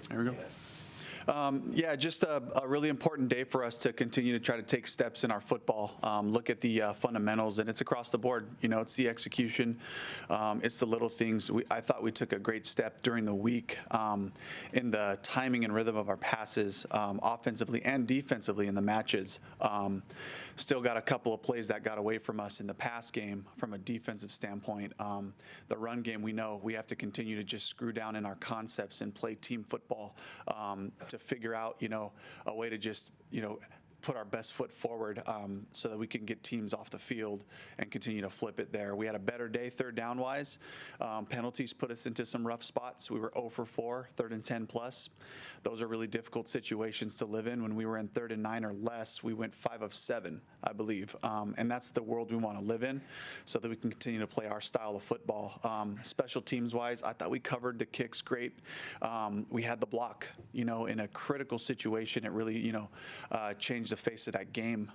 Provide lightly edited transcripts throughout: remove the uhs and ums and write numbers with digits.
There we go. Yeah, just a really important day for us to continue to try to take steps in our football. Look at the fundamentals, and it's across the board. It's the execution, it's the little things. I thought we took a great step during the week in the timing and rhythm of our passes, offensively and defensively in the matches. Still got a couple of plays that got away from us in the pass game from a defensive standpoint. The run game, we know we have to continue to just screw down in our concepts and play team football to figure out, a way to just, put our best foot forward so that we can get teams off the field and continue to flip it there. We had a better day third down wise. Penalties put us into some rough spots. We were 0 for 4, 3rd and 10 plus. Those are really difficult situations to live in. When we were in 3rd and 9 or less, we went 5 of 7, I believe. And that's the world we want to live in so that we can continue to play our style of football. Special teams wise, I thought we covered the kicks great. We had the block, in a critical situation. It really, changed the face of that game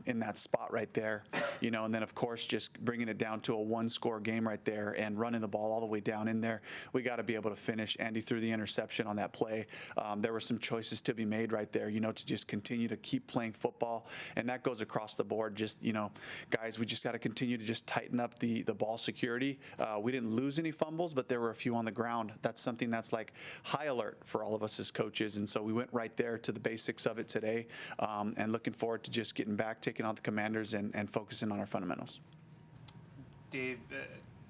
in that spot right there, and then of course just bringing it down to a 1-score game right there and running the ball all the way down in there. We got to be able to finish. Andy threw the interception on that play. There were some choices to be made right there, to just continue to keep playing football, and that goes across the board. Just, guys, we just got to continue to just tighten up the ball security. We didn't lose any fumbles, but there were a few on the ground. That's something that's like high alert for all of us as coaches, and so we went right there to the basics of it today. And looking forward to just getting back, taking on the Commanders, and focusing on our fundamentals. Dave,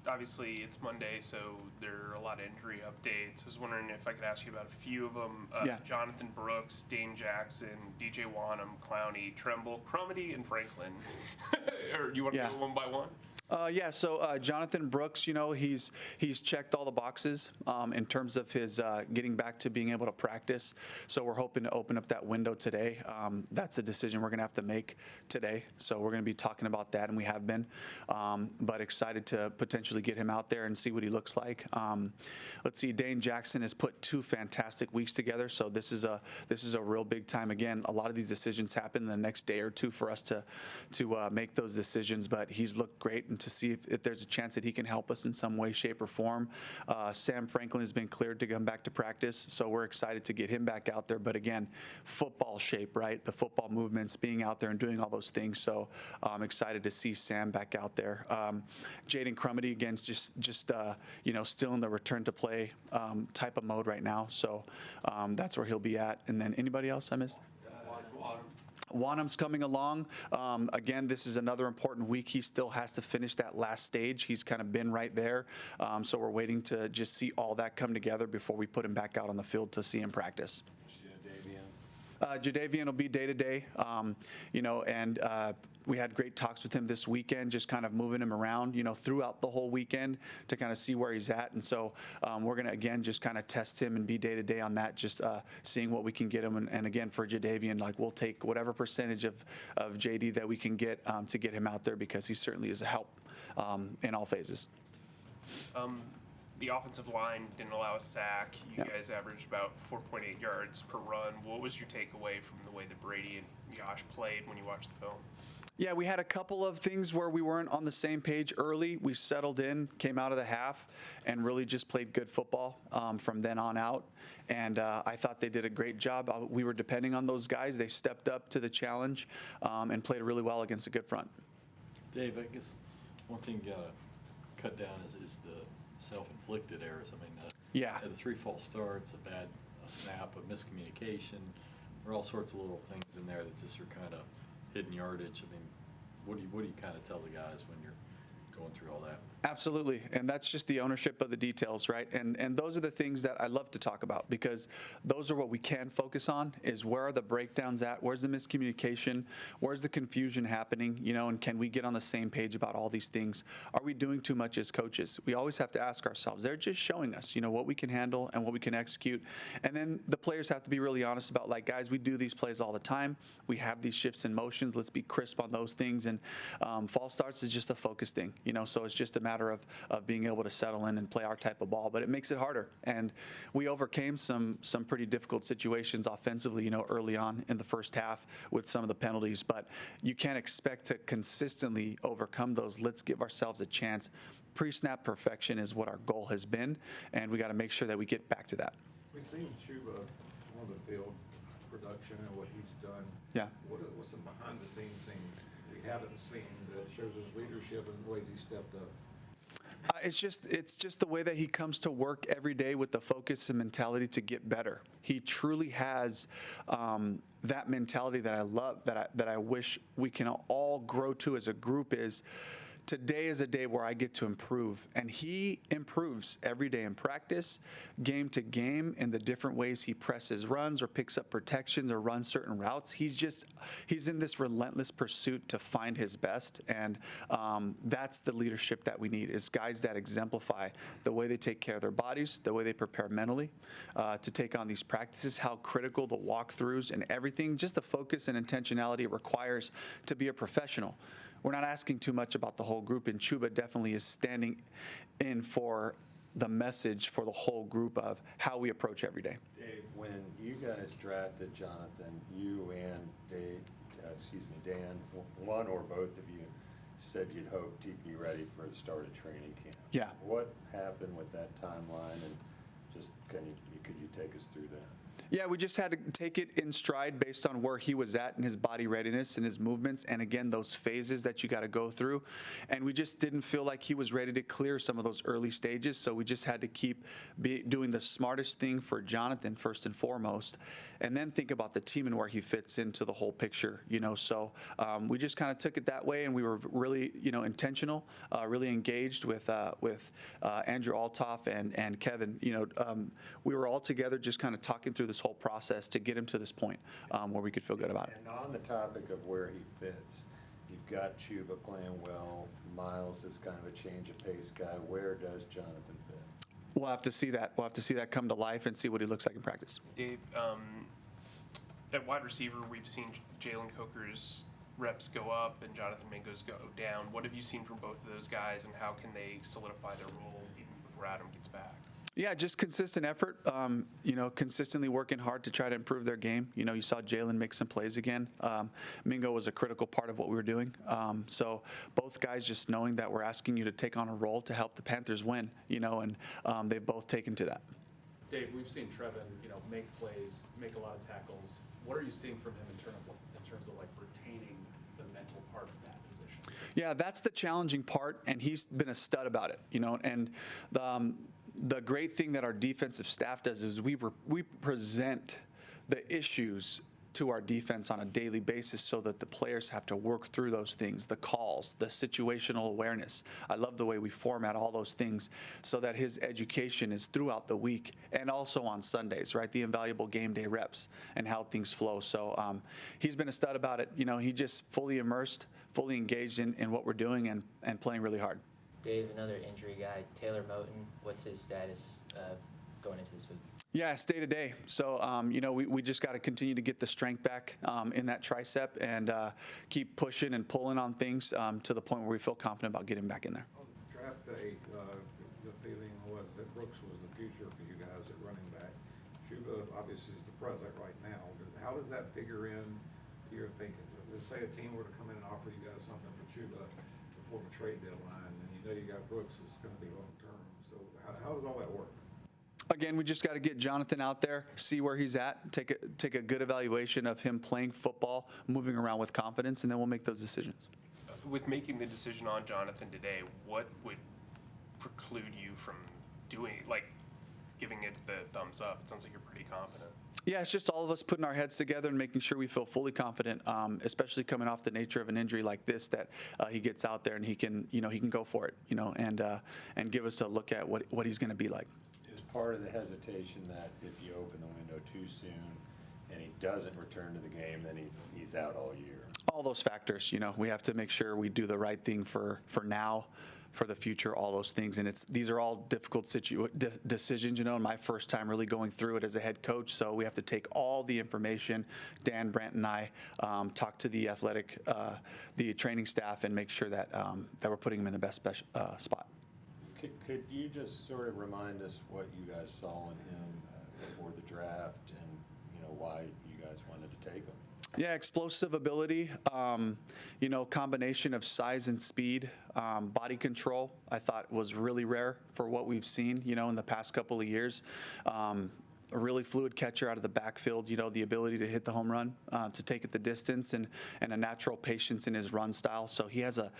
obviously it's Monday, so there are a lot of injury updates. I was wondering if I could ask you about a few of them. Yeah. Jonathan Brooks, Dane Jackson, DJ Wanham, Clowney, Tremble, Crumity, and Franklin. Or do you want to go one by one? So Jonathan Brooks, he's checked all the boxes in terms of his getting back to being able to practice. So we're hoping to open up that window today. That's a decision we're going to have to make today. So we're going to be talking about that, and we have been. But excited to potentially get him out there and see what he looks like. Let's see, Dane Jackson has put 2 fantastic weeks together. So this is a real big time. Again, a lot of these decisions happen the next day or two for us to make those decisions. But he's looked great, and to see if there's a chance that he can help us in some way, shape, or form. Sam Franklin has been cleared to come back to practice, so we're excited to get him back out there. But again, football shape, right? The football movements, being out there and doing all those things. So I'm excited to see Sam back out there. Jaden Crumity, again, just still in the return to play type of mode right now. So that's where he'll be at. And then anybody else I missed? Wanham's coming along. Again, this is another important week. He still has to finish that last stage. He's kind of been right there. So we're waiting to just see all that come together before we put him back out on the field to see him practice. Jadeveon will be day-to-day, and we had great talks with him this weekend, just kind of moving him around, throughout the whole weekend to kind of see where he's at. And so we're going to, again, just kind of test him and be day-to-day on that, just seeing what we can get him. And again, for Jadeveon, we'll take whatever percentage of JD that we can get to get him out there, because he certainly is a help in all phases. The offensive line didn't allow a sack. You guys averaged about 4.8 yards per run. What was your takeaway from the way that Brady and Josh played when you watched the film? Yeah, we had a couple of things where we weren't on the same page early. We settled in, came out of the half, and really just played good football from then on out. And I thought they did a great job. We were depending on those guys. They stepped up to the challenge and played really well against a good front. Dave, I guess one thing you got to cut down is the self-inflicted errors. I mean, the 3 false starts, a snap, a miscommunication. There are all sorts of little things in there that just are kind of hidden yardage. I mean, what do you kind of tell the guys when you're going through all that? Absolutely, and that's just the ownership of the details, right? And those are the things that I love to talk about, because those are what we can focus on, is where are the breakdowns at, where's the miscommunication, where's the confusion happening, and can we get on the same page about all these things? Are we doing too much as coaches? We always have to ask ourselves. They're just showing us, what we can handle and what we can execute. And then the players have to be really honest about, guys, we do these plays all the time. We have these shifts and motions. Let's be crisp on those things. And false starts is just a focus thing, so it's just a matter of being able to settle in and play our type of ball, but it makes it harder. And we overcame some pretty difficult situations offensively, early on in the first half with some of the penalties, but you can't expect to consistently overcome those. Let's give ourselves a chance. Pre-snap perfection is what our goal has been, and we got to make sure that we get back to that. We've seen Chuba on the field production and what he's done. Yeah. What's the behind the scenes thing we haven't seen that shows his leadership and the ways he stepped up? It's just the way that he comes to work every day with the focus and mentality to get better. He truly has that mentality that I love, that I wish we can all grow to as a group. Is today is a day where I get to improve, and he improves every day in practice, game to game, in the different ways he presses runs or picks up protections or runs certain routes. He's in this relentless pursuit to find his best, and that's the leadership that we need, is guys that exemplify the way they take care of their bodies, the way they prepare mentally to take on these practices, how critical the walkthroughs and everything, just the focus and intentionality it requires to be a professional. We're not asking too much about the whole group, and Chuba definitely is standing in for the message for the whole group of how we approach every day. Dave, when you guys drafted Jonathan, you and Dan, one or both of you said you'd hoped he'd be ready for the start of training camp. Yeah. What happened with that timeline, and just could you take us through that? Yeah, we just had to take it in stride based on where he was at in his body readiness and his movements, and again, those phases that you got to go through. And we just didn't feel like he was ready to clear some of those early stages, so we just had to keep doing the smartest thing for Jonathan first and foremost, and then think about the team and where he fits into the whole picture. So we just kind of took it that way, and we were really intentional, really engaged with Andrew Altoff and Kevin. We were all together just kind of talking through this whole process to get him to this point where we could feel good about it. And on the topic of where he fits, you've got Chuba playing well. Miles is kind of a change of pace guy. Where does Jonathan fit? We'll have to see that. We'll have to see that come to life and see what he looks like in practice. Dave, at wide receiver, we've seen Jalen Coker's reps go up and Jonathan Mingo's go down. What have you seen from both of those guys, and how can they solidify their role even before Adam gets back? Yeah, just consistent effort, consistently working hard to try to improve their game. You saw Jalen make some plays again. Mingo was a critical part of what we were doing. So both guys just knowing that we're asking you to take on a role to help the Panthers win, and they've both taken to that. Dave, we've seen Trevin, make plays, make a lot of tackles. What are you seeing from him in terms of like retaining the mental part of that position? Yeah, that's the challenging part, and he's been a stud about it, and the great thing that our defensive staff does is we present the issues to our defense on a daily basis so that the players have to work through those things, the calls, the situational awareness. I love the way we format all those things so that his education is throughout the week and also on Sundays, right? The invaluable game day reps and how things flow. So he's been a stud about it. He just fully immersed, fully engaged in what we're doing and playing really hard. Dave, another injury guy, Taylor Moton, what's his status going into this week? Yeah, it's day to day. So, we just got to continue to get the strength back in that tricep and keep pushing and pulling on things to the point where we feel confident about getting back in there. On draft day, the feeling was that Brooks was the future for you guys at running back. Chuba obviously is the present right now. How does that figure in to your thinking? So let's say a team were to come in and offer you guys something for Chuba before the trade deadline, and you got Brooks is going to be long term. So how does all that work? Again, we just got to get Jonathan out there, see where he's at, take a good evaluation of him playing football, moving around with confidence, and then we'll make those decisions. With making the decision on Jonathan today, what would preclude you from giving it the thumbs up? It sounds like you're pretty confident. Yeah, it's just all of us putting our heads together and making sure we feel fully confident, especially coming off the nature of an injury like this, that he gets out there and he can go for it, and give us a look at what he's going to be like. Is part of the hesitation that if you open the window too soon and he doesn't return to the game, then he's out all year? All those factors, we have to make sure we do the right thing for now, for the future, all those things. And these are all difficult decisions, and my first time really going through it as a head coach. So we have to take all the information. Dan, Brant, and I talk to the the training staff and make sure that we're putting him in the best spot. Could you just sort of remind us what you guys saw in him before the draft and, why you guys wanted to take him? Yeah, explosive ability, combination of size and speed, body control, I thought was really rare for what we've seen, in the past couple of years. a really fluid catcher out of the backfield, the ability to hit the home run, to take it the distance, and a natural patience in his run style. So he has a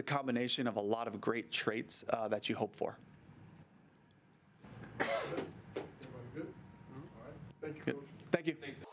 combination of a lot of great traits that you hope for. Everybody good? All right. Thank you, Good. Coach. Thank you. Thanks, Dave.